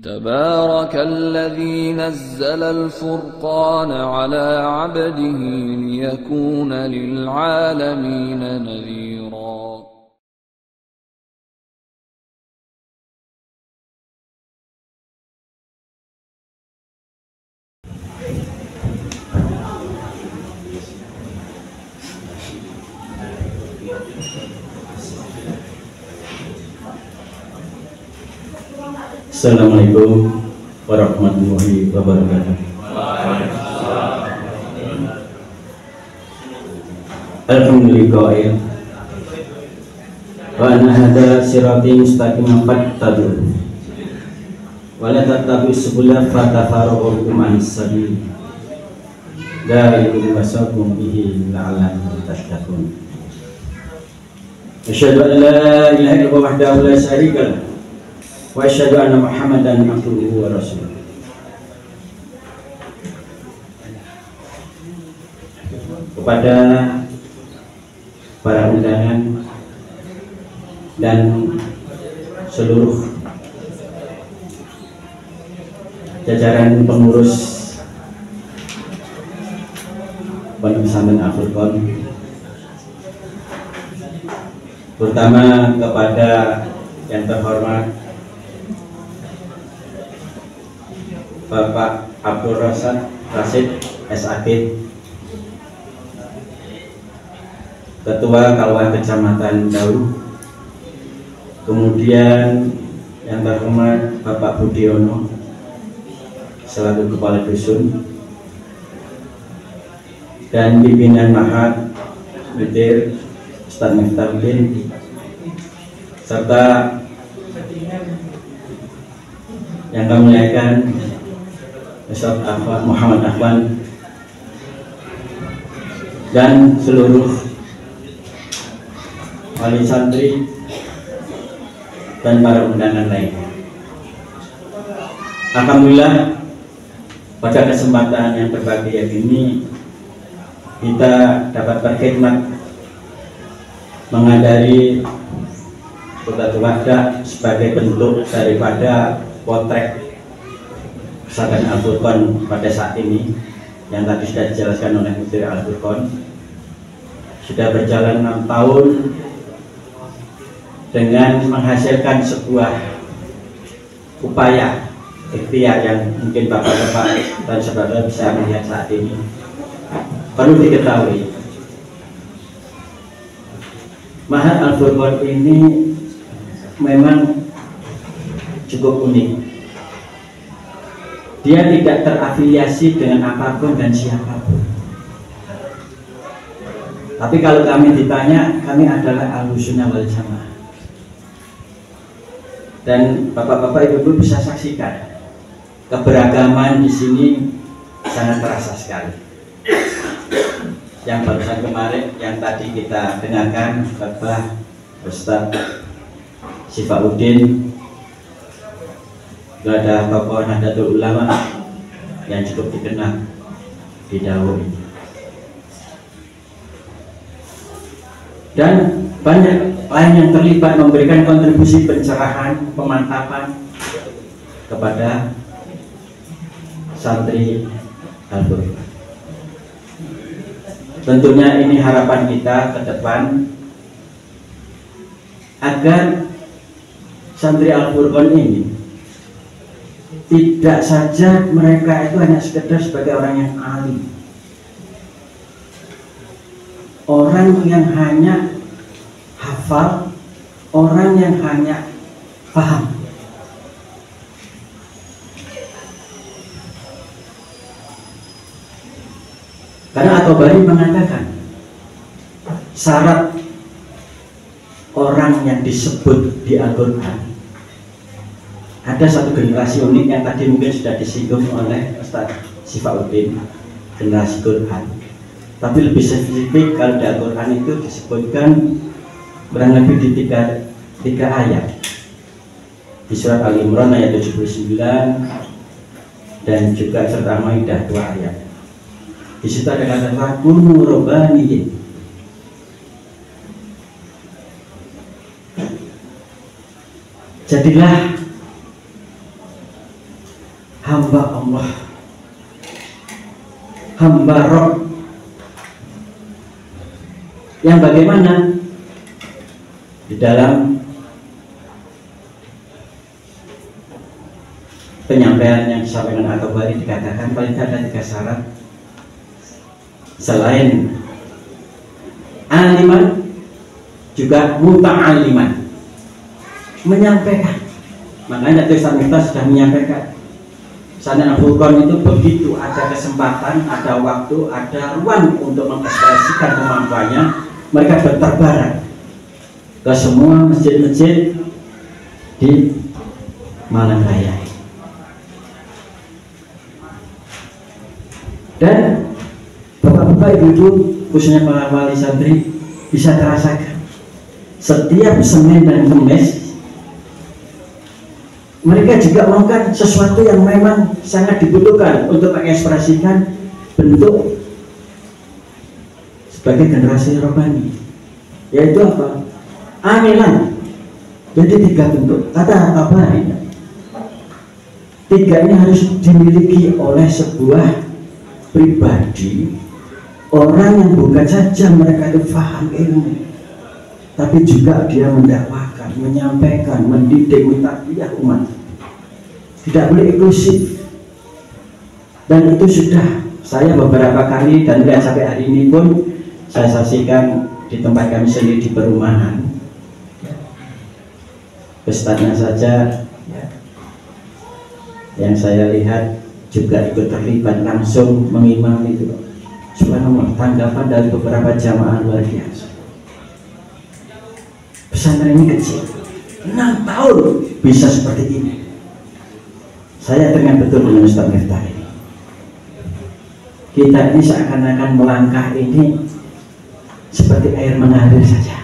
تبارك الذي نزل الفرقان على عبده ليكون للعالمين نذيرا. Assalamualaikum warahmatullahi wabarakatuh. Alhamdulillah. Wa anna hadza sirati mustaqiman fattabi'u wa la tattabi'us subula fatafarraqu anis sabil. Dzalikum wasaqum bihi la'allakum tattaqun. Asyhadu an la ilaha illallah wahdahu la syarika lahu wa asyhadu anna Muhammadan abduhu wa rasuluh. Kepada para undangan dan seluruh jajaran pengurus Pondok Pesantren Al-Furqan, terutama kepada yang terhormat Bapak Abdul Rasid SAD, Ketua KUA Kecamatan Daud, kemudian yang terhormat Bapak Budiono selaku Kepala Dusun, dan pimpinan Mahat Mudir Ustaz Miftahudin, serta yang kami muliakan Ustaz Muhammad Afwan dan seluruh wali santri dan para undangan lainnya. Alhamdulillah, pada kesempatan yang berbahagia ini kita dapat berkhidmat menghadiri khutbatul wada sebagai bentuk daripada potret Pesantren Al-Furqan pada saat ini, yang tadi sudah dijelaskan oleh Mudir Al-Furqan. Sudah berjalan 6 tahun dengan menghasilkan sebuah upaya ikhtiar yang mungkin bapak-bapak dan saudara bisa melihat saat ini. Perlu diketahui, Mahat Al-Furqan ini memang cukup unik. Dia tidak terafiliasi dengan apapun dan siapapun. Tapi kalau kami ditanya, kami adalah Ahlussunnah wal Jamaah. Dan bapak-bapak ibu-ibu bisa saksikan keberagaman di sini sangat terasa sekali. Yang barusan kemarin, yang tadi kita dengarkan Bapak Ustaz Sifaudin, itu ada tokoh Nahdlatul Ulama yang cukup dikenal di Daud ini, dan banyak lain yang terlibat memberikan kontribusi pencerahan, pemantapan kepada santri Al-Furqan. Tentunya ini harapan kita ke depan agar santri Al-Furqan ini tidak saja mereka itu hanya sekedar sebagai orang yang alim, orang yang hanya hafal, orang yang hanya paham. Karena At-Tabari mengatakan syarat orang yang disebut di Al-Quran, ada satu generasi unik yang tadi mungkin sudah disinggung oleh Ustaz Sifaudin, generasi Quran. Tapi lebih spesifik, kalau di Al-Quran itu disebutkan kurang lebih di tiga ayat. Di surat Al-Imran ayat 79 dan juga surat Al-Maidah 2 ayat. Di situ ada kata kunu robbaniyin. Jadilah hamba Allah, hamba Rob, yang bagaimana di dalam penyampaian yang disampaikan Al-Tabari dikatakan paling tidak ada 3 syarat selain aliman juga muta'aliman, menyampaikan. Makanya tulisan kita sudah menyampaikan sana Al-Furqan itu begitu ada kesempatan, ada waktu, ada ruang untuk mengekspresikan kemampuannya, mereka berterbaran ke semua masjid-masjid di Malang Raya. Dan bapak-bapak, ibu-ibu, khususnya para wali santri bisa terasakan setiap Senin dan Kamis mereka juga melakukan sesuatu yang memang sangat dibutuhkan untuk mengekspresikan bentuk sebagai generasi rohani, yaitu apa? Amilan. Jadi 3 bentuk. Kata apa ini? 3 ini harus dimiliki oleh sebuah pribadi, orang yang bukan saja mereka itu paham ilmu, tapi juga dia mendakwakan, menyampaikan, mendidik, mentarbiyah umat. Tidak boleh eksklusif. Dan itu sudah saya beberapa kali dan lihat sampai hari ini pun saya saksikan di tempat kami sendiri di perumahan. Ustadznya saja yang saya lihat juga ikut terlibat langsung mengimam itu. Subhanallah, tanggapan dari beberapa jamaah luar biasa. Pesantren ini kecil, 6 tahun bisa seperti ini. Saya dengan betul dengan Ustaz Miftah ini. Kita ini seakan-akan melangkah ini seperti air mengalir saja,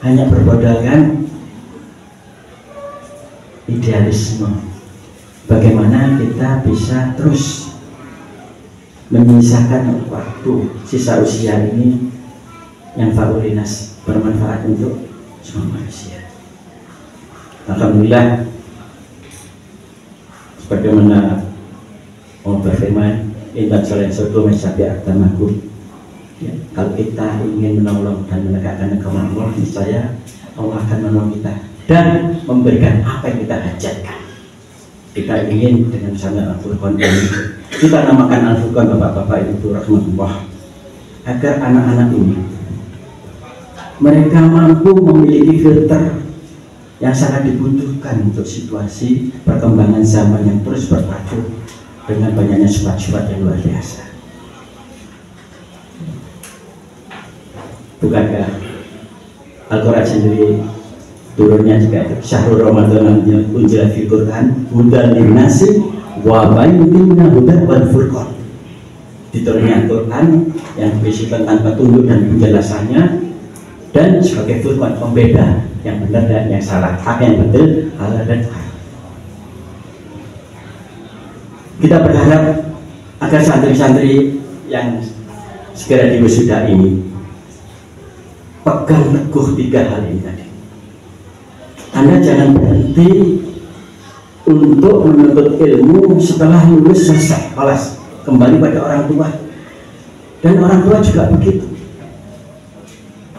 hanya bermodalkan idealisme. Bagaimana kita bisa terus menyisakan waktu sisa usia ini yang faulinas, bermanfaat untuk semua manusia. Alhamdulillah, sebagaimana Allah berfirman, intan selain suatu mencapai agamaku. Kalau kita ingin menolong dan menegakkan agama Allah, niscaya Allah akan menolong kita dan memberikan apa yang kita hajatkan. Kita ingin dengan sana Al-Furqan ini, kita namakan Al-Furqan bapak-bapak ibu rahmatullah, agar anak-anak ini mereka mampu memiliki filter yang sangat dibutuhkan untuk situasi perkembangan zaman yang terus berpacu dengan banyaknya sifat-sifat yang luar biasa. Bukankah Al-Quran sendiri turunnya juga itu syahrul Ramadan unzila fil Quran hudan linnasi wa bayyinatin minal huda wal furqan. Diturunnya Al-Quran yang berisi tentang petunjuk dan penjelasannya dan sebagai furqan, pembeda yang benar dan yang salah, apa yang betul, halal dan haram. Kita berharap agar santri-santri yang segera diwisuda ini pegang teguh 3 hal ini tadi. Anda jangan berhenti untuk menuntut ilmu setelah lulus selesai kelas, kembali pada orang tua, dan orang tua juga begitu.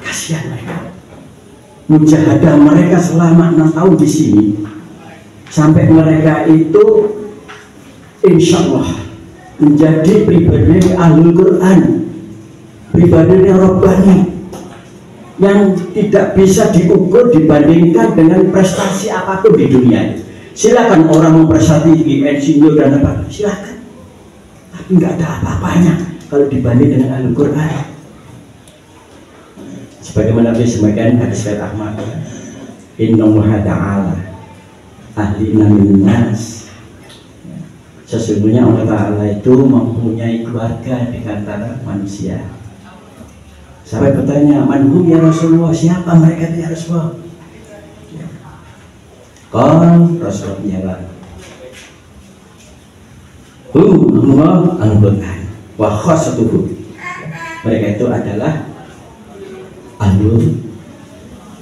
Kasihan mereka, mujahadah mereka selama 6 tahun di sini sampai mereka itu insya Allah menjadi pribadi ahlul Quran, pribadi Rabbani yang tidak bisa diukur dibandingkan dengan prestasi apapun di dunia. Silakan orang memprestasi di insinyur dan apa, silakan, tapi nggak ada apa-apanya kalau dibanding dengan Al-Quran. Sebagaimana disebutkan hadis riwayat Ahmad, innallaha ta'ala ahlina min nas, sesungguhnya Allah Ta'ala itu mempunyai keluarga di antara manusia. Sampai bertanya, manhum ya Rasulullah, siapa mereka itu ya Rasulullah? Qal Rasulullah menjawab, hum al-Quran wa khassatuhu. Mereka itu adalah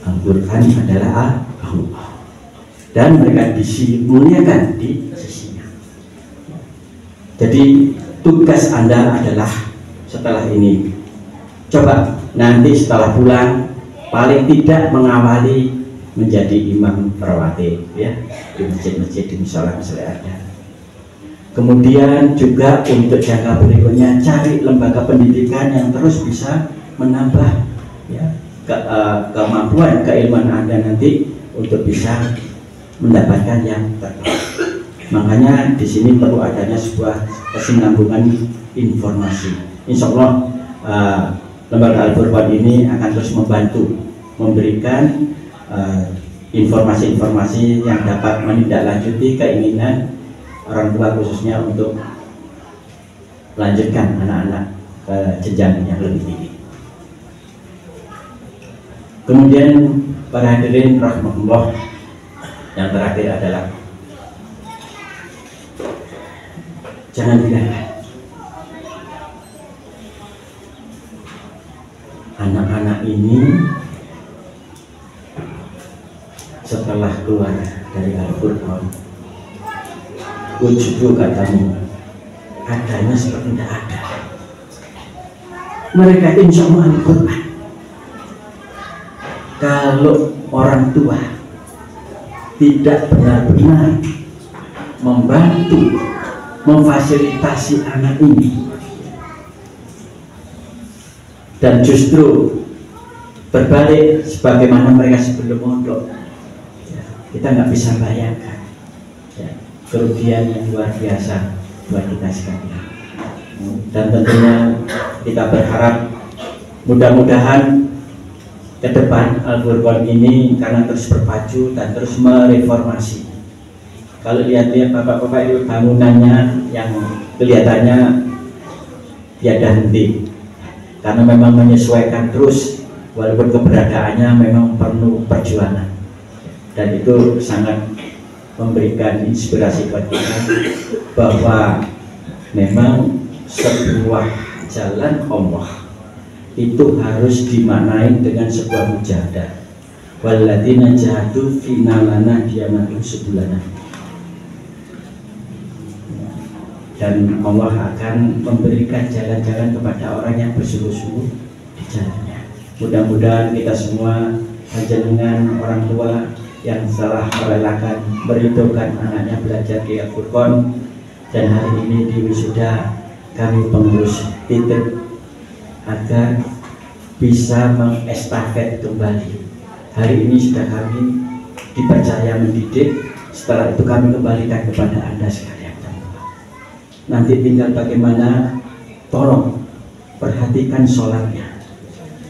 Al-Quran adalah Allah, dan mereka dimuliakan di sisinya. Jadi tugas Anda adalah setelah ini, coba nanti setelah pulang paling tidak mengawali menjadi imam rawatib ya di masjid-masjid, di musola ada. Kemudian juga untuk jangka berikutnya cari lembaga pendidikan yang terus bisa menambah ya kemampuan keilmuan Anda nanti untuk bisa mendapatkan yang terbaik. Makanya di sini perlu adanya sebuah kesinambungan informasi. Insya Allah lembaga Al-Furqan ini akan terus membantu memberikan informasi-informasi yang dapat menindaklanjuti keinginan orang tua khususnya untuk melanjutkan anak-anak ke jenjang yang lebih tinggi. Kemudian para hadirin rahmatullah, yang terakhir adalah jangan biarkan anak-anak ini setelah keluar dari Al-Furqan, wujud katamu adanya seperti tidak ada. Mereka insya Allah Al-Quran. Kalau orang tua tidak benar-benar membantu memfasilitasi anak ini dan justru berbalik sebagaimana mereka sebelum mondok, ya, kita nggak bisa bayangkan ya, kerugian yang luar biasa buat kita sekalian. Dan tentunya kita berharap mudah-mudahan ke depan Al-Furqan ini karena terus berpacu dan terus mereformasi. Kalau lihat-lihat bapak-bapak itu bangunannya yang kelihatannya tiada henti, karena memang menyesuaikan terus walaupun keberadaannya memang penuh perjuangan, dan itu sangat memberikan inspirasi buat kita bahwa memang sebuah jalan Allah itu harus dimaknai dengan sebuah mujahadah. Walladzina jahadu fina lana diyanatu subulana. Dan Allah akan memberikan jalan-jalan kepada orang yang bersungguh-sungguh di jalannya. Mudah-mudahan kita semua panjenengan orang tua yang telah merelakan meridhokan anaknya belajar di Al-Furqan, dan hari ini di wisuda kami pengurus titip agar bisa mengestafet kembali. Hari ini sudah kami dipercaya mendidik, setelah itu kami kembalikan kepada Anda sekalian. Nanti tinggal bagaimana, tolong perhatikan sholatnya,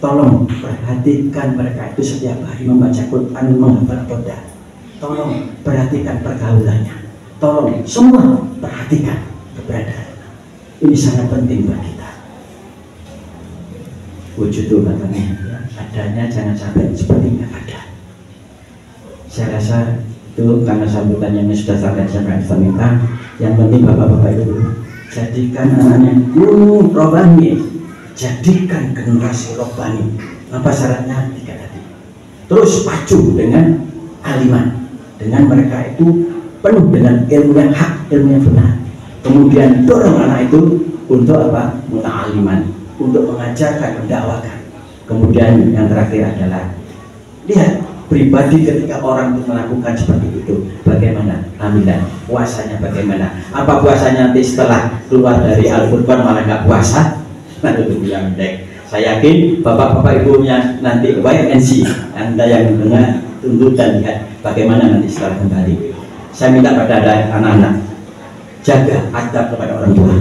tolong perhatikan mereka itu setiap hari membaca Quran, menghafal Quran, tolong perhatikan pergaulannya, tolong semua perhatikan keberadaan. Ini sangat penting buat kita. Wujud katanya adanya, jangan sampai seperti nggak ada. Saya rasa itu karena sambutannya sudah sampai saya minta. Yang penting bapak-bapak itu jadikan anaknya guru robbani, jadikan generasi robbani. Apa syaratnya? 3 tadi. Terus pacu dengan aliman, dengan mereka itu penuh dengan ilmu yang hak, ilmu yang benar. Kemudian dorong anak itu untuk apa? Muta'aliman, untuk mengajarkan, mendakwakan. Kemudian yang terakhir adalah lihat pribadi ketika orang itu melakukan seperti itu, bagaimana amalan puasanya, bagaimana, apa puasanya nanti setelah keluar dari Al-Furqan malah nggak puasa. Nah itu yang penting. Saya yakin bapak-bapak ibunya nanti YNC, Anda yang mendengar tunggu dan lihat bagaimana nanti setelah kembali. Saya minta pada anak-anak jaga adab kepada orang tua.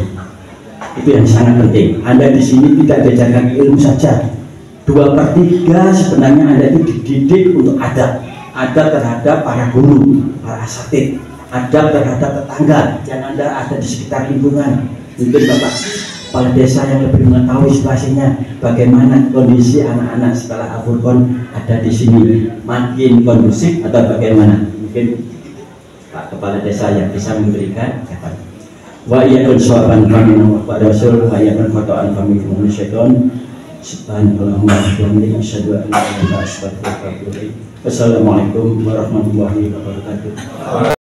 Itu yang sangat penting. Anda di sini tidak diajarkan ilmu saja. 2/3 sebenarnya Anda itu dididik untuk adab terhadap para guru, para asatid, adab terhadap tetangga yang Anda ada di sekitar lingkungan. Mungkin Bapak kepala desa yang lebih mengetahui situasinya, bagaimana kondisi anak-anak setelah Al-Furqan ada di sini, makin kondusif atau bagaimana? Mungkin Pak kepala desa yang bisa memberikan kata. Wa iyakun sawaban kami wa rasul wa iyakun khotoan kami syaitan. Subhanallahumma wa bihamdihi asyhadu an la ilaha illa anta astaghfiruka wa atubu ilaik. Wassalamualaikum warahmatullahi wabarakatuh.